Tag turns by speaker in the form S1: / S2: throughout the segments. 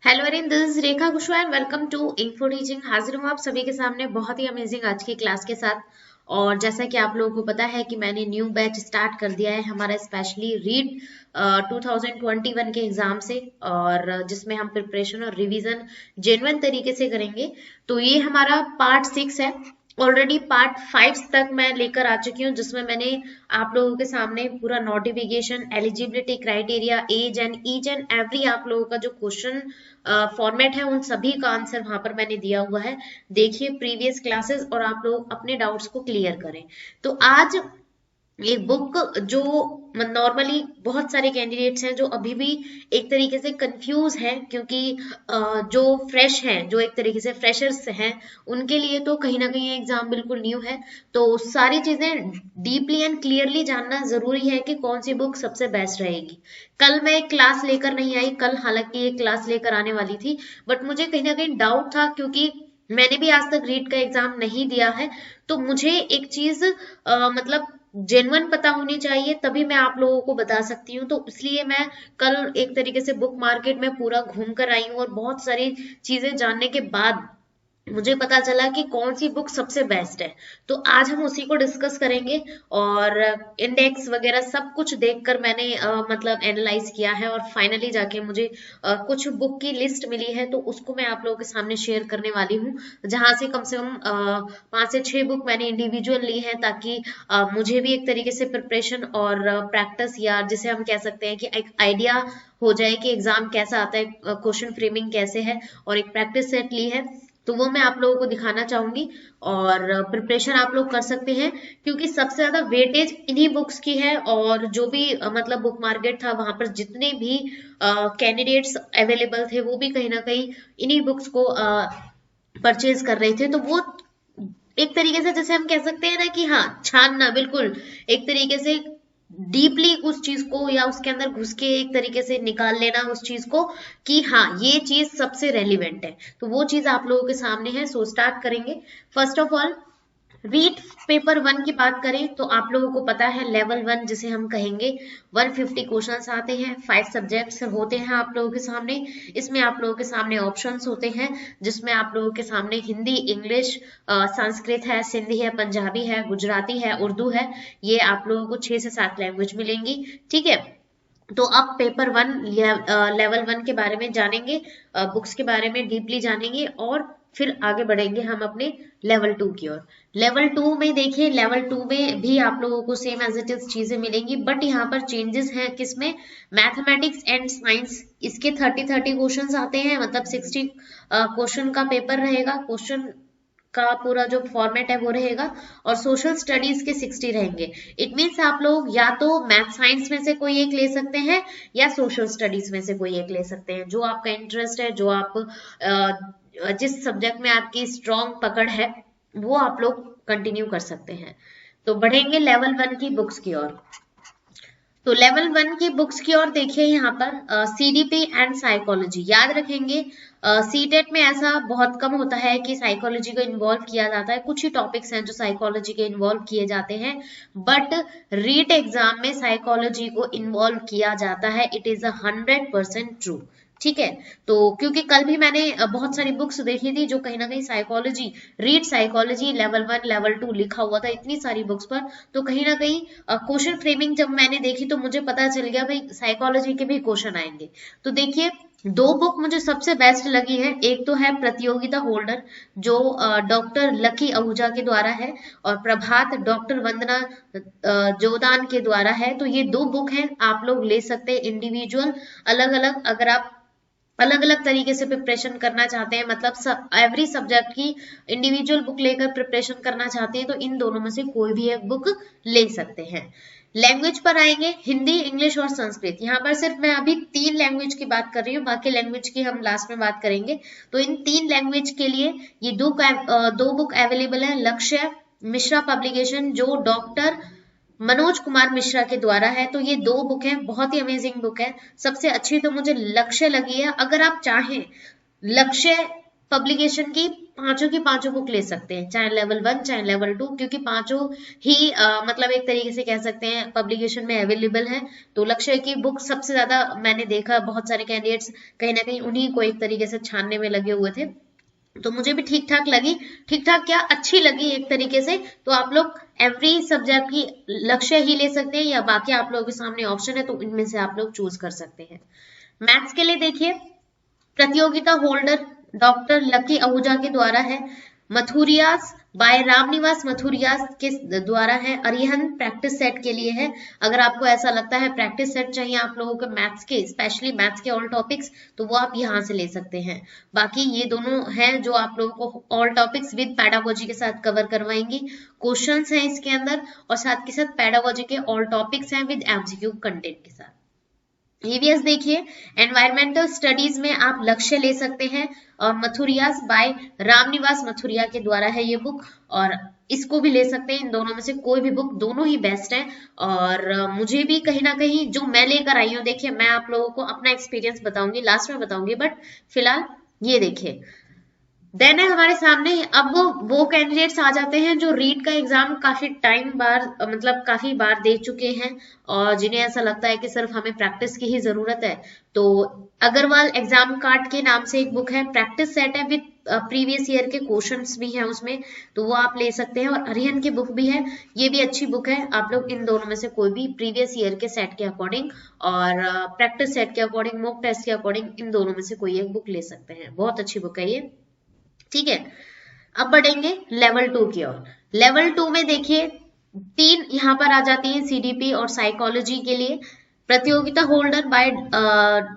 S1: Hello Arin, this is Rekha Kushwaha and welcome to Info Teaching. हाजिर हूँ आप सभी के सामने बहुत ही अमेजिंग आज की क्लास के साथ। और जैसा कि आप लोगों को पता है कि मैंने न्यू बैच स्टार्ट कर दिया है हमारा स्पेशली रीड 2021 के एग्जाम से, और जिसमें हम प्रिपरेशन और रिवीजन जेन्युइन तरीके से करेंगे। तो ये हमारा पार्ट 6 है। ऑलरेडी पार्ट 5 तक मैं लेकर आ चुकी हूँ, जिसमें मैंने आप लोगों के सामने पूरा notification, eligibility criteria, age and each and every आप लोगों का जो क्वेश्चन फॉर्मेट है उन सभी का आंसर वहां पर मैंने दिया हुआ है। देखिए प्रीवियस क्लासेस और आप लोग अपने डाउट्स को क्लियर करें। तो आज एक बुक जो नॉर्मली बहुत सारे कैंडिडेट्स हैं जो अभी भी एक तरीके से कंफ्यूज हैं, क्योंकि जो फ्रेश हैं, जो एक तरीके से फ्रेशर्स हैं, उनके लिए तो कहीं ना कहीं एग्जाम बिल्कुल न्यू है। तो सारी चीजें डीपली एंड क्लियरली जानना जरूरी है कि कौन सी बुक सबसे बेस्ट रहेगी। कल मैं एक क्लास लेकर नहीं आई, कल हालांकि एक क्लास लेकर आने वाली थी, बट मुझे कहीं ना कहीं डाउट था, क्योंकि मैंने भी आज तक रीड का एग्जाम नहीं दिया है। तो मुझे एक चीज मतलब जेन्युइन पता होनी चाहिए, तभी मैं आप लोगों को बता सकती हूँ। तो इसलिए मैं कल एक तरीके से बुक मार्केट में पूरा घूम कर आई हूँ, और बहुत सारी चीजें जानने के बाद मुझे पता चला कि कौन सी बुक सबसे बेस्ट है। तो आज हम उसी को डिस्कस करेंगे। और इंडेक्स वगैरह सब कुछ देखकर मैंने मतलब एनालाइज किया है, और फाइनली जाके मुझे कुछ बुक की लिस्ट मिली है, तो उसको मैं आप लोगों के सामने शेयर करने वाली हूँ। जहां से कम 5 से 6 बुक मैंने इंडिविजुअल ली है, ताकि मुझे भी एक तरीके से प्रिपरेशन और प्रैक्टिस, या जिसे हम कह सकते हैं कि एक आइडिया हो जाए कि एग्जाम कैसा आता है, क्वेश्चन फ्रेमिंग कैसे है, और एक प्रैक्टिस सेट ली है। तो वो मैं आप लोगों को दिखाना चाहूंगी, और प्रिपरेशन आप लोग कर सकते हैं, क्योंकि सबसे ज्यादा वेटेज इन्हीं बुक्स की है। और जो भी मतलब बुक मार्केट था, वहां पर जितने भी कैंडिडेट्स अवेलेबल थे, वो भी कहीं ना कहीं इन्हीं बुक्स को परचेज कर रहे थे। तो वो एक तरीके से जैसे हम कह सकते हैं ना कि हाँ, छानना बिल्कुल एक तरीके से डीपली उस चीज को, या उसके अंदर घुस के एक तरीके से निकाल लेना उस चीज को, कि हाँ ये चीज सबसे रेलिवेंट है। तो वो चीज आप लोगों के सामने है। सो स्टार्ट करेंगे। First of all, read paper 1 की बात करें तो आप लोगों को पता है लेवल 1 जिसे हम कहेंगे, 150 क्वेश्चंस आते हैं, 5 सब्जेक्ट्स होते हैं आप लोगों के सामने। इसमें आप लोगों के सामने ऑप्शंस होते हैं, जिसमें आप लोगों के सामने हिंदी, इंग्लिश, संस्कृत है, सिंधी है, पंजाबी है, गुजराती है, उर्दू है। ये आप लोगों को 6 से 7 लैंग्वेज मिलेंगी। ठीक है। तो अब पेपर 1 लेवल 1 के बारे में जानेंगे, बुक्स के बारे में डीपली जानेंगे, और फिर आगे बढ़ेंगे हम अपने लेवल 2 की ओर। लेवल 2 में देखिए, लेवल 2 में भी आप लोगों को सेम एज इट इज चीजें मिलेंगी, बट यहाँ पर चेंजेस हैं किसमें, मैथमेटिक्स एंड साइंस। इसके 30 क्वेश्चन आते हैं, मतलब 60 क्वेश्चन का पेपर रहेगा। क्वेश्चन का पूरा जो फॉर्मेट है वो रहेगा, और सोशल स्टडीज के 60 रहेंगे। इट मीन्स आप लोग या तो मैथ साइंस में से कोई एक ले सकते हैं, या सोशल स्टडीज में से कोई एक ले सकते हैं, जो आपका इंटरेस्ट है, जो आप जिस सब्जेक्ट में आपकी स्ट्रॉन्ग पकड़ है, वो आप लोग कंटिन्यू कर सकते हैं। तो बढ़ेंगे लेवल 1 की बुक्स की ओर। तो लेवल 1 की बुक्स की ओर देखिए, यहाँ पर सीडीपी एंड साइकोलॉजी याद रखेंगे। सीटेट में ऐसा बहुत कम होता है कि साइकोलॉजी को इन्वॉल्व किया जाता है, कुछ ही टॉपिक्स हैं जो साइकोलॉजी के इन्वॉल्व किए जाते हैं, बट रीट एग्जाम में साइकोलॉजी को इन्वॉल्व किया जाता है। It is 100% true. ठीक है। तो क्योंकि कल भी मैंने बहुत सारी बुक्स देखी थी जो कहीं ना कहीं psychology, read psychology level 1 level 2 लिखा हुआ था इतनी सारी बुक्स पर, तो कहीं ना कहीं क्वेश्चन फ्रेमिंग जब मैंने देखी तो मुझे पता चल गया भाई साइकोलॉजी के भी क्वेश्चन आएंगे। तो देखिए, 2 बुक मुझे सबसे बेस्ट लगी है। एक तो है प्रतियोगिता होल्डर, जो डॉक्टर लकी आहूजा के द्वारा है, और प्रभात डॉक्टर वंदना जोदान के द्वारा है। तो ये 2 बुक हैं, आप लोग ले सकते हैं इंडिविजुअल, अलग अलग। अगर आप अलग अलग तरीके से प्रिपरेशन करना चाहते हैं, मतलब एवरी सब्जेक्ट की इंडिविजुअल बुक लेकर प्रिपरेशन करना चाहते हैं, तो इन दोनों में से कोई भी एक बुक ले सकते हैं। लैंग्वेज पर आएंगे, हिंदी, इंग्लिश और संस्कृत। यहाँ पर सिर्फ मैं अभी 3 लैंग्वेज की बात कर रही हूँ, बाकी लैंग्वेज की हम लास्ट में बात करेंगे। तो इन 3 लैंग्वेज के लिए ये 2 बुक अवेलेबल है। लक्ष्य मिश्रा पब्लिकेशन, जो डॉक्टर मनोज कुमार मिश्रा के द्वारा है। तो ये 2 बुक हैं, बहुत ही अमेजिंग बुक है। सबसे अच्छी तो मुझे लक्ष्य लगी है। अगर आप चाहें लक्ष्य पब्लिकेशन की पांचों की पांचों बुक ले सकते हैं, चाहे लेवल 1 चाहे लेवल 2, क्योंकि पांचों ही मतलब एक तरीके से कह सकते हैं पब्लिकेशन में अवेलेबल है। तो लक्ष्य की बुक सबसे ज्यादा मैंने देखा, बहुत सारे कैंडिडेट्स कहीं ना कहीं उन्हीं को एक तरीके से छानने में लगे हुए थे, तो मुझे भी ठीक ठाक लगी, ठीक ठाक क्या अच्छी लगी एक तरीके से। तो आप लोग एवरी सब्जेक्ट की लक्ष्य ही ले सकते हैं, या बाकी आप लोगों के सामने ऑप्शन है तो इनमें से आप लोग चूज कर सकते हैं। मैथ्स के लिए देखिए, प्रतियोगिता होल्डर डॉक्टर लकी आहूजा के द्वारा है, मथुरियास बाय रामनिवास मथुरियास के द्वारा है, अरिहंत प्रैक्टिस सेट के लिए है। अगर आपको ऐसा लगता है प्रैक्टिस सेट चाहिए आप लोगों के मैथ्स के, स्पेशली मैथ्स के ऑल टॉपिक्स, तो वो आप यहाँ से ले सकते हैं। बाकी ये दोनों हैं जो आप लोगों को ऑल टॉपिक्स विद पैडागोजी के साथ कवर करवाएंगी। क्वेश्चंस हैं इसके अंदर, और साथ के साथ पैडागोजी के ऑल टॉपिक्स हैं विद एमसीक्यू कंटेंट के साथ। ईवीएस देखिए, एनवायरमेंटल स्टडीज में आप लक्ष्य ले सकते हैं, और मथुरियास बाय रामनिवास मथुरिया के द्वारा है ये बुक, और इसको भी ले सकते हैं। इन दोनों में से कोई भी बुक, दोनों ही बेस्ट है। और मुझे भी कहीं ना कहीं जो मैं लेकर आई हूँ, देखिए मैं आप लोगों को अपना एक्सपीरियंस बताऊंगी, लास्ट में बताऊंगी, बट फिलहाल ये देखिए। देन है हमारे सामने अब वो कैंडिडेट्स आ जाते हैं जो रीट का एग्जाम काफी टाइम बार मतलब काफी बार दे चुके हैं, और जिन्हें ऐसा लगता है कि सिर्फ हमें प्रैक्टिस की ही जरूरत है। तो अग्रवाल एग्जाम कार्ड के नाम से एक बुक है, प्रैक्टिस सेट है विद प्रीवियस ईयर के क्वेश्चंस भी हैं उसमें, तो वो आप ले सकते हैं। और अरिहंत की बुक भी है, ये भी अच्छी बुक है। आप लोग इन दोनों में से कोई भी प्रीवियस ईयर के सेट के अकॉर्डिंग और प्रैक्टिस सेट के अकॉर्डिंग, मॉक टेस्ट के अकॉर्डिंग, इन दोनों में से कोई एक बुक ले सकते हैं। बहुत अच्छी बुक है ये, ठीक है। अब बढ़ेंगे लेवल 2 की ओर। लेवल 2 में देखिए 3 यहाँ पर आ जाती हैं सीडीपी और साइकोलॉजी के लिए। प्रतियोगिता holder by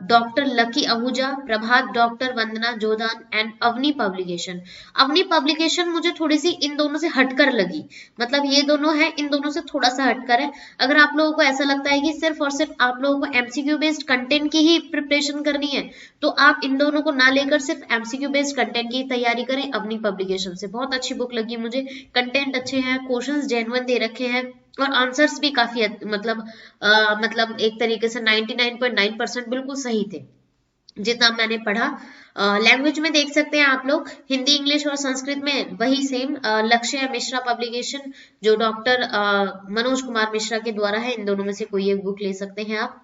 S1: doctor Lucky Ahuja, Prabhat doctor Vandana Jodhan and Avni publication. Avni publication मुझे थोड़ी सी इन दोनों से हटकर लगी, मतलब ये दोनों है इन दोनों से थोड़ा सा हटकर है। अगर आप लोगों को ऐसा लगता है कि सिर्फ और सिर्फ आप लोगों को एमसीक्यू बेस्ड कंटेंट की ही प्रिपरेशन करनी है, तो आप इन दोनों को ना लेकर सिर्फ एमसीक्यू बेस्ड कंटेंट की तैयारी करें अवनी पब्लिकेशन से। बहुत अच्छी बुक लगी मुझे, कंटेंट अच्छे हैं, क्वेश्चंस जेन्युइन दे रखे हैं, और आंसर्स भी काफी मतलब एक तरीके से 99.9% बिल्कुल सही थे जितना मैंने पढ़ा। लैंग्वेज में देख सकते हैं आप लोग, हिंदी, इंग्लिश और संस्कृत में वही सेम लक्ष्य मिश्रा पब्लिकेशन जो डॉक्टर मनोज कुमार मिश्रा के द्वारा है। इन दोनों में से कोई एक बुक ले सकते हैं आप।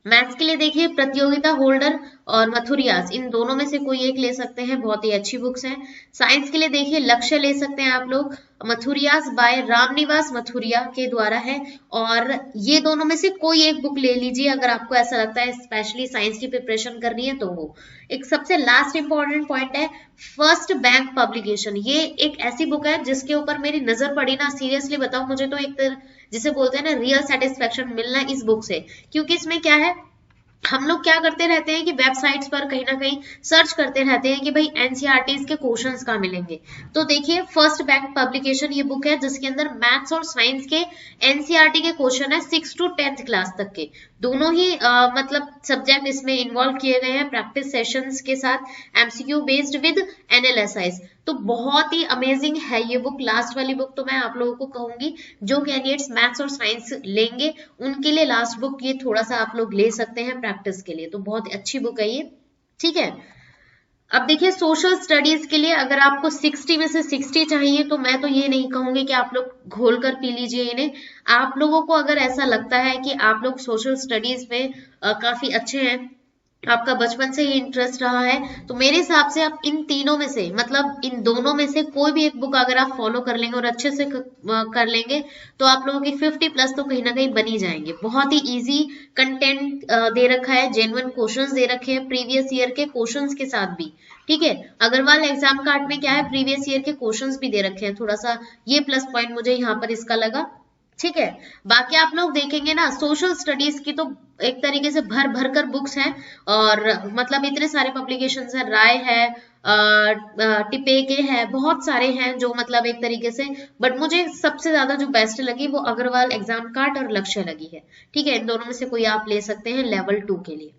S1: मैथ्स के लिए देखिए प्रतियोगिता होल्डर और मथुरियास, इन दोनों में से कोई एक ले सकते हैं, बहुत ही अच्छी बुक्स हैं। साइंस के लिए देखिए लक्ष्य ले सकते हैं आप लोग, मथुरियास बाय रामनिवास मथुरिया के द्वारा है, और ये दोनों में से कोई एक बुक ले लीजिए अगर आपको ऐसा लगता है स्पेशली साइंस की प्रिपरेशन करनी है तो वो। एक सबसे लास्ट इंपॉर्टेंट पॉइंट है फर्स्ट बैंक पब्लिकेशन। ये एक ऐसी बुक है जिसके ऊपर मेरी नजर पड़ी ना, सीरियसली बताऊं, मुझे तो एक जिसे बोलते हैं ना रियल सेटिस्फेक्शन मिलना इस बुक से। क्योंकि इसमें क्या है, हम लोग क्या करते रहते हैं कि वेबसाइट्स पर कहीं ना कहीं सर्च करते रहते हैं कि भाई एनसीईआरटीज के क्वेश्चंस कहाँ मिलेंगे। तो देखिए फर्स्ट बैंक पब्लिकेशन ये बुक है जिसके अंदर मैथ्स और साइंस के एनसीईआरटी के क्वेश्चन है 6 to 10th क्लास तक के, दोनों ही मतलब सब्जेक्ट इसमें इन्वॉल्व किए गए हैं प्रैक्टिस सेशंस के साथ, एमसीक्यू बेस्ड विद एनएलएसआईज। तो बहुत ही अमेजिंग है ये बुक। लास्ट वाली बुक तो मैं आप लोगों को कहूंगी जो कैंडिडेट्स मैथ्स और साइंस लेंगे उनके लिए लास्ट बुक ये थोड़ा सा आप लोग ले सकते हैं प्रैक्टिस के लिए, तो बहुत अच्छी बुक है ये, ठीक है। अब देखिए सोशल स्टडीज के लिए अगर आपको 60 में से 60 चाहिए तो मैं तो ये नहीं कहूंगी कि आप लोग घोल कर पी लीजिए इन्हें। आप लोगों को अगर ऐसा लगता है कि आप लोग सोशल स्टडीज में काफी अच्छे हैं, आपका बचपन से ही इंटरेस्ट रहा है, तो मेरे हिसाब से आप इन तीनों में से मतलब इन दोनों में से कोई भी एक बुक अगर आप फॉलो कर लेंगे और अच्छे से कर लेंगे तो आप लोगों की 50+ तो कहीं ना कहीं बनी जाएंगे। बहुत ही इजी कंटेंट दे रखा है, जेन्युइन क्वेश्चंस दे रखे हैं प्रीवियस ईयर के क्वेश्चंस के साथ भी, ठीक है। अग्रवाल एग्जाम कार्ड में क्या है, प्रीवियस ईयर के क्वेश्चंस भी दे रखे हैं, थोड़ा सा ये प्लस पॉइंट मुझे यहाँ पर इसका लगा, ठीक है। बाकी आप लोग देखेंगे ना सोशल स्टडीज की तो एक तरीके से भर भर कर बुक्स हैं, और मतलब इतने सारे पब्लिकेशंस हैं, राय है, टिपेके है, बहुत सारे हैं जो मतलब एक तरीके से, बट मुझे सबसे ज्यादा जो बेस्ट लगी वो अग्रवाल एग्जाम कार्ड और लक्ष्य लगी है, ठीक है। इन दोनों में से कोई आप ले सकते हैं लेवल 2 के लिए।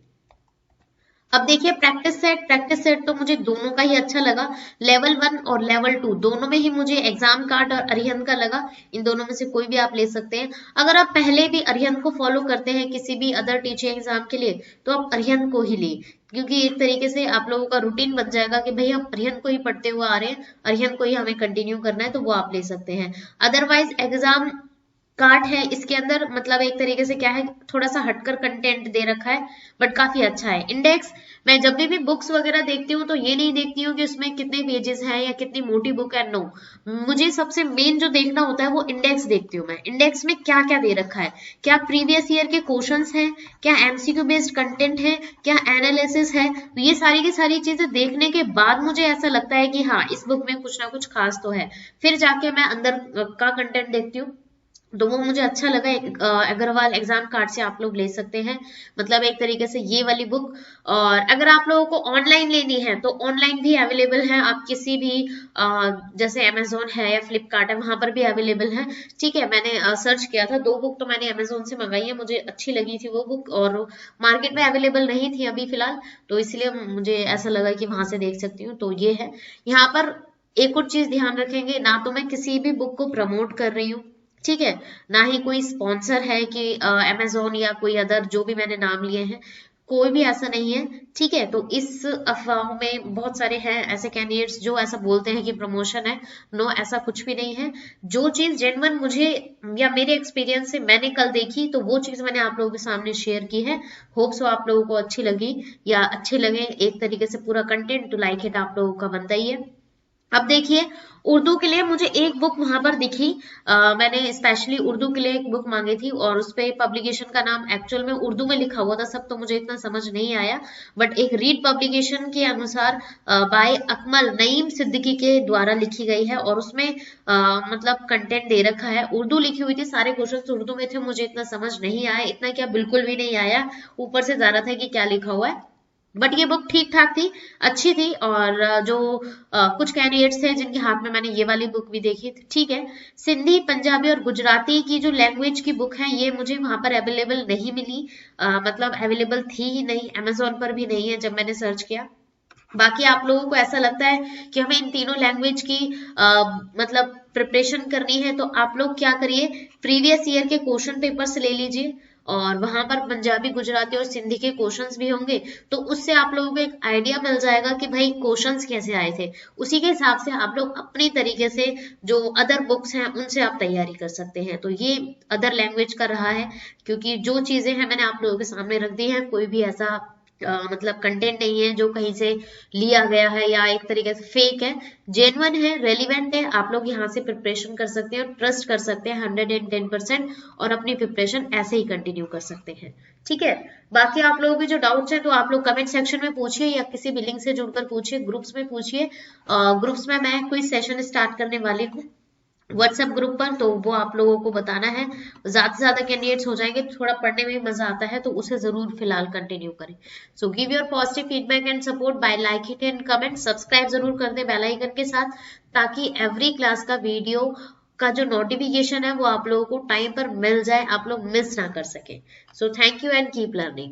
S1: अब देखिए प्रैक्टिस सेट तो मुझे दोनों का ही अच्छा लगा। लेवल 1 और लेवल 2 दोनों में ही मुझे एग्जाम कार्ड और अरिहंत का लगा। इन दोनों में से कोई भी आप ले सकते हैं। अगर आप पहले भी अरिहंत को फॉलो करते हैं किसी भी अदर टीचिंग एग्जाम के लिए, तो आप अरिहंत को ही ले, क्योंकि एक तरीके से आप लोगों का रूटीन बन जाएगा कि भाई हम अरिहंत को ही पढ़ते हुए आ रहे हैं, अरिहंत को ही हमें कंटिन्यू करना है, तो वो आप ले सकते हैं। अदरवाइज एग्जाम कार्ड है, इसके अंदर मतलब एक तरीके से क्या है, थोड़ा सा हटकर कंटेंट दे रखा है, बट काफी अच्छा है। इंडेक्स, मैं जब भी बुक्स वगैरह देखती हूँ तो ये नहीं देखती हूँ कि उसमें कितने पेजेस हैं या कितनी मोटी बुक है, नो। मुझे सबसे मेन जो देखना होता है वो इंडेक्स देखती हूँ मैं। इंडेक्स में क्या क्या दे रखा है, क्या प्रीवियस ईयर के क्वेश्चंस हैं, क्या एमसीक्यू बेस्ड कंटेंट है, क्या एनालिसिस है, तो ये सारी की सारी चीजें देखने के बाद मुझे ऐसा लगता है कि हाँ, इस बुक में कुछ ना कुछ खास तो है। फिर जाके मैं अंदर का कंटेंट देखती हूँ, तो वो मुझे अच्छा लगा। अग्रवाल एग्जाम कार्ड से आप लोग ले सकते हैं, मतलब एक तरीके से ये वाली बुक। और अगर आप लोगों को ऑनलाइन लेनी है तो ऑनलाइन भी अवेलेबल है, आप किसी भी जैसे अमेजोन है या फ्लिपकार्ट है, वहां पर भी अवेलेबल है। ठीक है, मैंने सर्च किया था, 2 बुक तो मैंने अमेजोन से मंगाई है, मुझे अच्छी लगी थी वो बुक, और मार्केट में अवेलेबल नहीं थी अभी फिलहाल, तो इसलिए मुझे ऐसा लगा कि वहां से देख सकती हूँ। तो ये है। यहाँ पर एक और चीज ध्यान रखेंगे, ना तो मैं किसी भी बुक को प्रमोट कर रही हूँ, ठीक है, ना ही कोई स्पॉन्सर है कि अमेजोन या कोई अदर जो भी मैंने नाम लिए हैं, कोई भी ऐसा नहीं है। ठीक है, तो इस अफवाहों में बहुत सारे हैं ऐसे कैंडिडेट्स जो ऐसा बोलते हैं कि प्रमोशन है। नो, ऐसा कुछ भी नहीं है। जो चीज जेन्युइन मुझे या मेरे एक्सपीरियंस से मैंने कल देखी, तो वो चीज मैंने आप लोगों के सामने शेयर की है। होप सो आप लोगों को अच्छी लगी या अच्छे लगे एक तरीके से पूरा कंटेंट, तो लाइक इट आप लोगों का बनता ही है। अब देखिए, उर्दू के लिए मुझे एक बुक वहां पर दिखी, मैंने स्पेशली उर्दू के लिए एक बुक मांगी थी, और उस पे पब्लिकेशन का नाम एक्चुअल में उर्दू में लिखा हुआ था सब, तो मुझे इतना समझ नहीं आया, बट एक रीड पब्लिकेशन के अनुसार बाय अकमल नईम सिद्दीकी के द्वारा लिखी गई है, और उसमें मतलब कंटेंट दे रखा है, उर्दू लिखी हुई थी, सारे क्वेश्चन उर्दू में थे, मुझे इतना समझ नहीं आया, इतना क्या बिल्कुल भी नहीं आया, ऊपर से जा रहा था कि क्या लिखा हुआ है। बट ये बुक ठीक ठाक थी, अच्छी थी। और जो कुछ कैंडिडेट्स थे जिनके हाथ में मैंने ये वाली बुक भी देखी थी, ठीक है। सिंधी, पंजाबी और गुजराती की जो लैंग्वेज की बुक है, ये मुझे वहां पर अवेलेबल नहीं मिली, मतलब अवेलेबल थी ही नहीं, अमेजोन पर भी नहीं है जब मैंने सर्च किया। बाकी आप लोगों को ऐसा लगता है कि हमें इन तीनों लैंग्वेज की मतलब प्रिपरेशन करनी है, तो आप लोग क्या करिए, प्रीवियस ईयर के क्वेश्चन पेपर्स ले लीजिए, और वहां पर पंजाबी, गुजराती और सिंधी के क्वेश्चंस भी होंगे, तो उससे आप लोगों को एक आइडिया मिल जाएगा कि भाई क्वेश्चंस कैसे आए थे। उसी के हिसाब से आप लोग अपनी तरीके से जो अदर बुक्स हैं उनसे आप तैयारी कर सकते हैं। तो ये अदर लैंग्वेज का रहा है, क्योंकि जो चीजें हैं मैंने आप लोगों के सामने रख दी है, कोई भी ऐसा मतलब कंटेंट नहीं है जो कहीं से लिया गया है या एक तरीके से फेक है, जेन्युइन है, रेलिवेंट है। आप लोग यहाँ से प्रिपरेशन कर सकते हैं और ट्रस्ट कर सकते हैं 110%, और अपनी प्रिपरेशन ऐसे ही कंटिन्यू कर सकते हैं। ठीक है, बाकी आप लोगों के जो डाउट्स हैं तो आप लोग कमेंट सेक्शन में पूछिए, या किसी भी लिंक से जुड़कर पूछिए, ग्रुप्स में पूछिए। ग्रुप्स में मैं कोई सेशन स्टार्ट करने वाली हूँ व्हाट्सएप ग्रुप पर, तो वो आप लोगों को बताना है। ज्यादा से ज्यादा कैंडिडेट्स हो जाएंगे, थोड़ा पढ़ने में भी मजा आता है, तो उसे जरूर फिलहाल कंटिन्यू करें। So give your positive feedback and support bye like it and comment, subscribe जरूर कर दे बेल आइकन के साथ, ताकि एवरी क्लास का वीडियो का जो नोटिफिकेशन है वो आप लोगों को टाइम पर मिल जाए, आप लोग मिस ना कर सके। So thank you and keep learning.